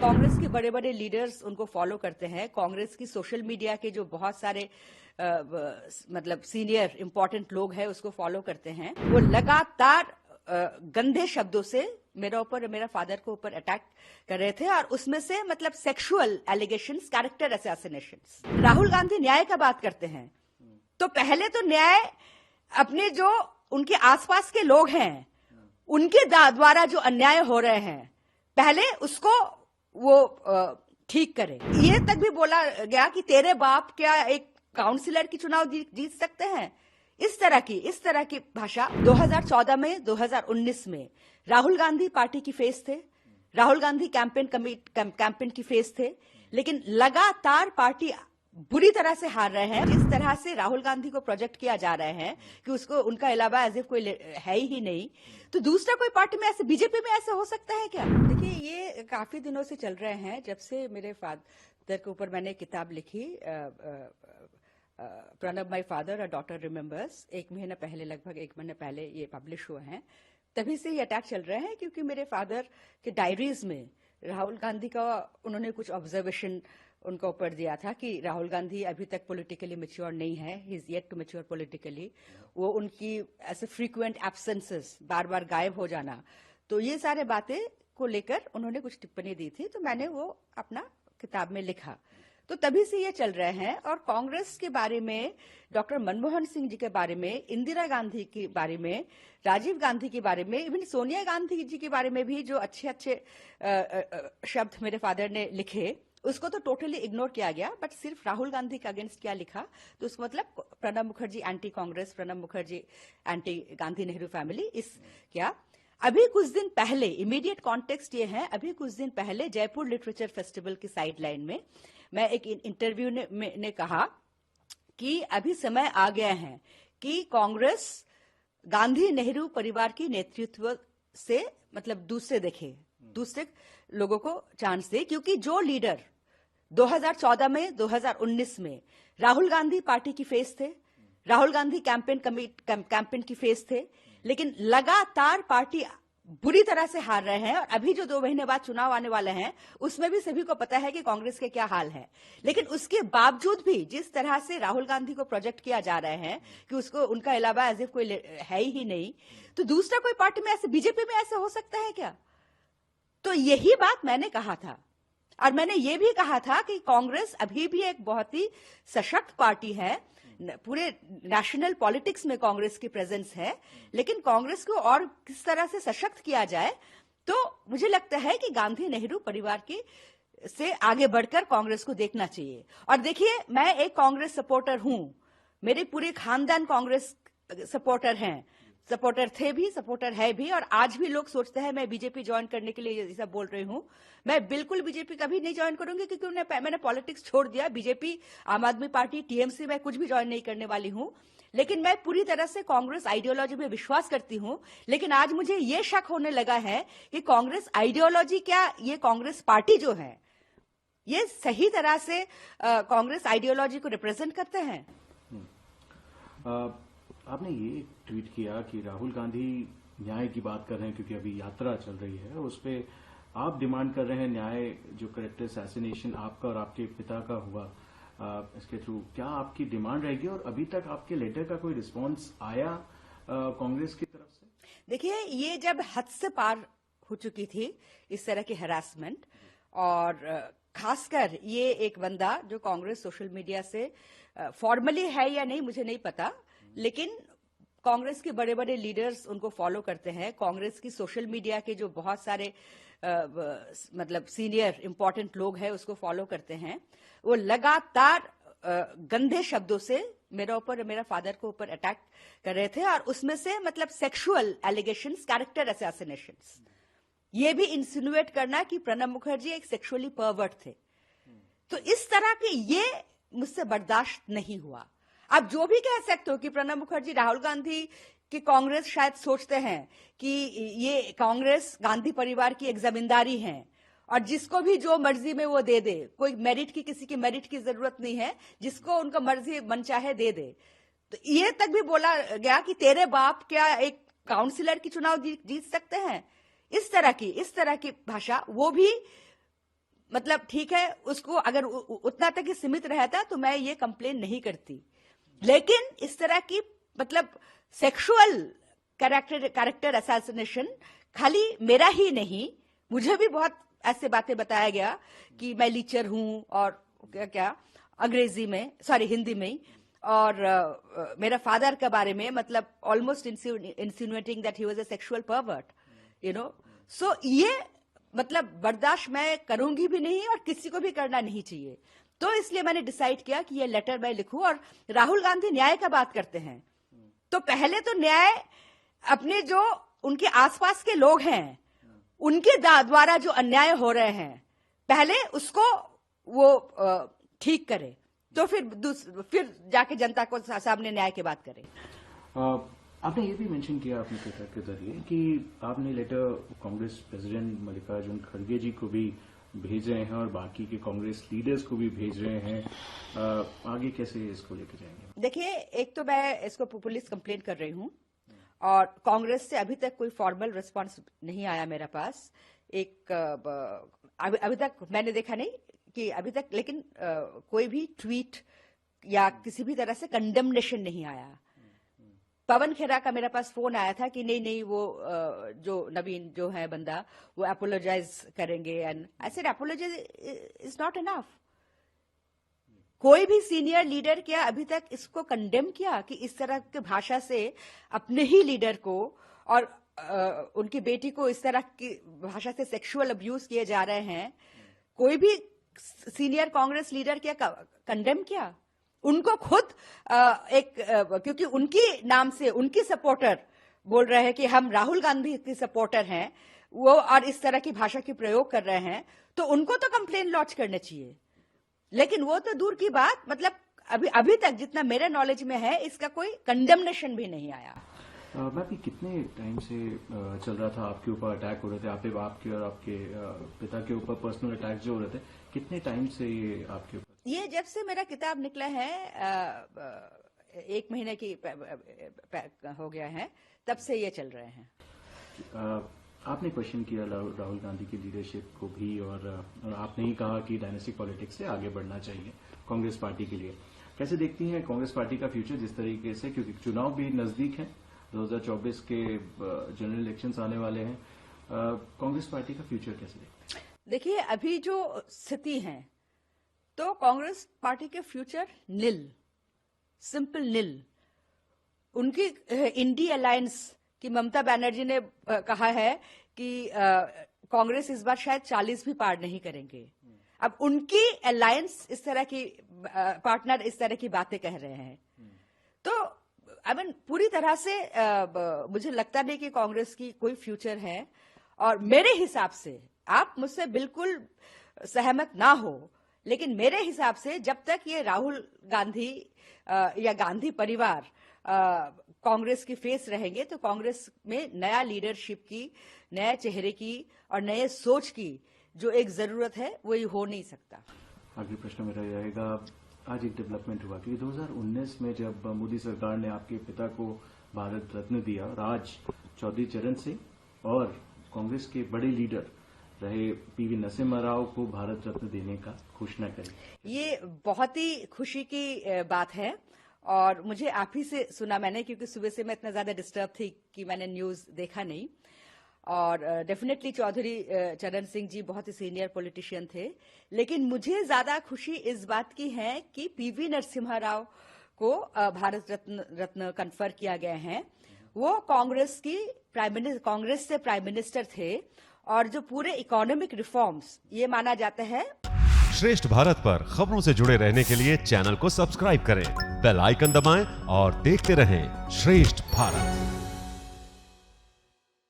कांग्रेस के बड़े बड़े लीडर्स उनको फॉलो करते हैं। कांग्रेस की सोशल मीडिया के जो बहुत सारे मतलब सीनियर इंपॉर्टेंट लोग हैं उसको फॉलो करते हैं। वो लगातार गंदे शब्दों से मेरा ऊपर और मेरा फादर को ऊपर अटैक कर रहे थे, और उसमें से मतलब sexual allegations, character assassinations. Rahul Gandhi न्याय का बात करते हैं तो पहले तो न्याय अपने जो उनके आसपास के लोग हैं उनके द्वारा जो अन्याय हो रहे हैं पहले उसको वो ठीक करे। ये तक भी बोला गया कि तेरे बाप क्या एक काउंसिलर की चुनाव जीत सकते हैं। इस तरह की भाषा 2014 में 2019 में राहुल गांधी पार्टी की फेस थे, राहुल गांधी कैंपेन की फेस थे, लेकिन लगातार पार्टी बुरी तरह से हार रहे हैं। जिस तरह से राहुल गांधी को प्रोजेक्ट किया जा रहे हैं कि उसको उनका अलावा एज इफ कोई है ही नहीं, तो दूसरा कोई पार्टी में ऐसे, बीजेपी में ऐसे हो सकता है क्या? देखिए, ये काफी दिनों से चल रहे हैं। जब से मेरे फादर के ऊपर मैंने किताब लिखी Pranab my father a daughter remembers, लगभग एक महीने पहले ये पब्लिश हुए हैं, तभी से ये अटैक चल रहे हैं। क्योंकि मेरे फादर के डायरीज में राहुल गांधी का उन्होंने कुछ ऑब्जर्वेशन उनका ऊपर दिया था कि राहुल गांधी अभी तक पॉलिटिकली मैच्योर नहीं है, he is yet to mature politically. वो उनकी ऐसे फ्रीक्वेंट एब्सेंसेस, बार बार गायब हो जाना, तो ये सारे बातें को लेकर उन्होंने कुछ टिप्पणी दी थी, तो मैंने वो अपना किताब में लिखा। तो तभी से ये चल रहे हैं। और कांग्रेस के बारे में, डॉक्टर मनमोहन सिंह जी के बारे में, इंदिरा गांधी के बारे में, राजीव गांधी के बारे में, इवन सोनिया गांधी जी के बारे में भी जो अच्छे अच्छे शब्द मेरे फादर ने लिखे, उसको तो टोटली इग्नोर किया गया। बट सिर्फ राहुल गांधी के अगेंस्ट क्या लिखा, तो उसको मतलब Pranab Mukherjee anti Congress, Pranab Mukherjee anti Gandhi Nehru family, इस क्या। अभी कुछ दिन पहले, इमीडिएट कॉन्टेक्स्ट ये है, अभी कुछ दिन पहले जयपुर लिटरेचर फेस्टिवल की साइडलाइन में मैं एक इंटरव्यू ने कहा कि अभी समय आ गया है कि कांग्रेस गांधी नेहरू परिवार की नेतृत्व से मतलब दूसरे लोगों को चांस दे। क्योंकि जो लीडर 2014 में 2019 में राहुल गांधी पार्टी की फेस थे, राहुल गांधी कैंपेन की फेस थे, लेकिन लगातार पार्टी बुरी तरह से हार रहे हैं। और अभी जो 2 महीने बाद चुनाव आने वाले हैं उसमें भी सभी को पता है कि कांग्रेस के क्या हाल है। लेकिन उसके बावजूद भी जिस तरह से राहुल गांधी को प्रोजेक्ट किया जा रहा है कि उसको उनका अलावा एज इफ कोई है ही नहीं, तो दूसरा कोई पार्टी में ऐसे, बीजेपी में ऐसे हो सकता है क्या? तो यही बात मैंने कहा था। और मैंने ये भी कहा था कि कांग्रेस अभी भी एक बहुत ही सशक्त पार्टी है, पूरे नेशनल पॉलिटिक्स में कांग्रेस की प्रेजेंस है, लेकिन कांग्रेस को और किस तरह से सशक्त किया जाए, तो मुझे लगता है कि गांधी नेहरू परिवार की से आगे बढ़कर कांग्रेस को देखना चाहिए। और देखिए, मैं एक कांग्रेस सपोर्टर हूं, मेरे पूरे खानदान कांग्रेस सपोर्टर थे भी, सपोर्टर है भी, और आज भी लोग सोचते हैं मैं बीजेपी ज्वाइन करने के लिए ऐसा बोल रही हूं। मैं बिल्कुल बीजेपी कभी नहीं ज्वाइन करूंगी, क्योंकि मैंने पॉलिटिक्स छोड़ दिया। बीजेपी, आम आदमी पार्टी, टीएमसी में कुछ भी ज्वाइन नहीं करने वाली हूं। लेकिन मैं पूरी तरह से कांग्रेस आइडियोलॉजी में विश्वास करती हूं। लेकिन आज मुझे ये शक होने लगा है कि कांग्रेस आइडियोलॉजी क्या, ये कांग्रेस पार्टी जो है ये सही तरह से कांग्रेस आइडियोलॉजी को रिप्रेजेंट करते हैं। आपने ये ट्वीट किया कि राहुल गांधी न्याय की बात कर रहे हैं, क्योंकि अभी यात्रा चल रही है, उस पे आप डिमांड कर रहे हैं न्याय, जो कैरेक्टर असैसिनेशन आपका और आपके पिता का हुआ इसके थ्रू, क्या आपकी डिमांड रहेगी? और अभी तक आपके लेटर का कोई रिस्पांस आया कांग्रेस की तरफ से? देखिए, ये जब हद से पार हो चुकी थी इस तरह की हैरासमेंट, और खासकर ये एक बंदा जो कांग्रेस सोशल मीडिया से फॉर्मली है या नहीं मुझे नहीं पता, लेकिन कांग्रेस के बड़े बड़े लीडर्स उनको फॉलो करते हैं। कांग्रेस की सोशल मीडिया के जो बहुत सारे मतलब सीनियर इंपॉर्टेंट लोग हैं उसको फॉलो करते हैं। वो लगातार गंदे शब्दों से मेरा ऊपर और मेरा फादर को ऊपर अटैक कर रहे थे, और उसमें से मतलब सेक्सुअल एलिगेशंस, कैरेक्टर असैसिनेशंस, ये भी इंसिनुएट करना कि प्रणब मुखर्जी एक सेक्सुअली परवर्ट थे। तो इस तरह के ये मुझसे बर्दाश्त नहीं हुआ। आप जो भी कह सकते हो कि प्रणब मुखर्जी, राहुल गांधी की कांग्रेस शायद सोचते हैं कि ये कांग्रेस गांधी परिवार की एक जमींदारी है और जिसको भी जो मर्जी में वो दे दे, कोई मेरिट की, किसी की मेरिट की जरूरत नहीं है, जिसको उनका मर्जी मन चाहे दे दे। तो ये तक भी बोला गया कि तेरे बाप क्या एक काउंसिलर की चुनाव जीत सकते हैं। इस तरह की भाषा, वो भी मतलब ठीक है, उसको अगर उतना तक ही सीमित रहता तो मैं ये कंप्लेन नहीं करती। लेकिन इस तरह की मतलब सेक्सुअल कैरेक्टर असैसिनेशन खाली मेरा ही नहीं, मुझे भी बहुत ऐसे बातें बताया गया कि मैं लीचर हूं और क्या अंग्रेजी में, सॉरी हिंदी में, और मेरा फादर के बारे में मतलब almost insinuating that he was a sexual pervert, you know. So ये मतलब बर्दाश्त मैं करूंगी भी नहीं और किसी को भी करना नहीं चाहिए। तो इसलिए मैंने डिसाइड किया कि ये लेटर मैं लिखूं। और राहुल गांधी न्याय का बात करते हैं तो पहले तो न्याय अपने जो उनके आसपास के लोग हैं उनके द्वारा जो अन्याय हो रहे हैं पहले उसको वो ठीक करे, तो फिर जाके जनता को सामने न्याय की बात करें। आपने ये भी मेंशन किया अपने ट्विटर के जरिए कि आपने लेटर कांग्रेस प्रेसिडेंट मल्लिकार्जुन खड़गे जी को भी भेज रहे हैं और बाकी के कांग्रेस लीडर्स को भी भेज रहे हैं। आगे कैसे इसको लेकर जाएंगे? देखिए, एक तो मैं इसको पुलिस कंप्लेंट कर रही हूं और कांग्रेस से अभी तक कोई फॉर्मल रिस्पांस नहीं आया मेरे पास। अभी तक मैंने देखा नहीं कि अभी तक, लेकिन कोई भी ट्वीट या किसी भी तरह से कंडेमनेशन नहीं आया। पवन खेरा का मेरे पास फोन आया था कि नहीं वो जो नवीन जो है बंदा वो अपोलोजाइज करेंगे, and I said apologise is not enough. कोई भी सीनियर लीडर क्या अभी तक इसको कंडेम किया कि इस तरह की भाषा से अपने ही लीडर को और उनकी बेटी को इस तरह की भाषा से सेक्सुअल अब्यूज किए जा रहे हैं? कोई भी सीनियर कांग्रेस लीडर क्या कंडेम किया? उनको खुद क्योंकि उनकी नाम से उनकी सपोर्टर बोल रहे हैं कि हम राहुल गांधी के सपोर्टर हैं वो, और इस तरह की भाषा की प्रयोग कर रहे हैं, तो उनको तो कंप्लेन लॉन्च करने चाहिए। लेकिन वो तो दूर की बात, मतलब अभी तक जितना मेरे नॉलेज में है इसका कोई कंडेमनेशन भी नहीं आया। मैं भी कितने टाइम से चल रहा था आपके ऊपर अटैक हो रहे थे, आपके और आपके पिता के ऊपर पर्सनल अटैक जो हो रहे थे, कितने टाइम से ये आपके ऊपर? ये जब से मेरा किताब निकला है 1 महीने की हो गया है, तब से ये चल रहे हैं। आपने क्वेश्चन किया राहुल गांधी की लीडरशिप को भी, और आपने ही कहा कि डायनेस्टिक पॉलिटिक्स से आगे बढ़ना चाहिए कांग्रेस पार्टी के लिए। कैसे देखती हैं कांग्रेस पार्टी का फ्यूचर जिस तरीके से, क्योंकि चुनाव भी नजदीक है, 2024 के जनरल इलेक्शंस आने वाले हैं, कांग्रेस पार्टी का फ्यूचर कैसे देखते हैं? देखिए, अभी जो स्थिति है तो कांग्रेस पार्टी के फ्यूचर निल, सिंपल निल। उनकी इंडी अलायंस की ममता बनर्जी ने कहा है कि कांग्रेस इस बार शायद 40 भी पार नहीं करेंगे। अब उनकी अलायंस इस तरह की पार्टनर इस तरह की बातें कह रहे हैं, तो आई मीन पूरी तरह से मुझे लगता नहीं कि कांग्रेस की कोई फ्यूचर है। और मेरे हिसाब से, आप मुझसे बिल्कुल सहमत ना हो, लेकिन मेरे हिसाब से जब तक ये राहुल गांधी या गांधी परिवार कांग्रेस की फेस रहेंगे तो कांग्रेस में नया लीडरशिप की, नए चेहरे की और नए सोच की जो एक जरूरत है वो ये हो नहीं सकता। आगे प्रश्न मेरा रहेगा, आज एक डेवलपमेंट हुआ कि 2019 में जब मोदी सरकार ने आपके पिता को भारत रत्न दिया, राज चौधरी चरण सिंह और कांग्रेस के बड़े लीडर रहे पीवी नरसिम्हा राव को भारत रत्न देने का घोषणा करी। ये बहुत ही खुशी की बात है और मुझे आप ही से सुना मैंने, क्योंकि सुबह से मैं इतना ज्यादा डिस्टर्ब थी कि मैंने न्यूज देखा नहीं। और डेफिनेटली चौधरी चरण सिंह जी बहुत ही सीनियर पॉलिटिशियन थे, लेकिन मुझे ज्यादा खुशी इस बात की है कि पीवी नरसिम्हा राव को भारत रत्न कन्फर किया गया है। वो कांग्रेस से प्राइम मिनिस्टर थे और जो पूरे इकोनॉमिक रिफॉर्म्स ये माना जाता है। श्रेष्ठ भारत पर खबरों से जुड़े रहने के लिए चैनल को सब्सक्राइब करें, बेल आइकन दबाएं और देखते रहें श्रेष्ठ भारत।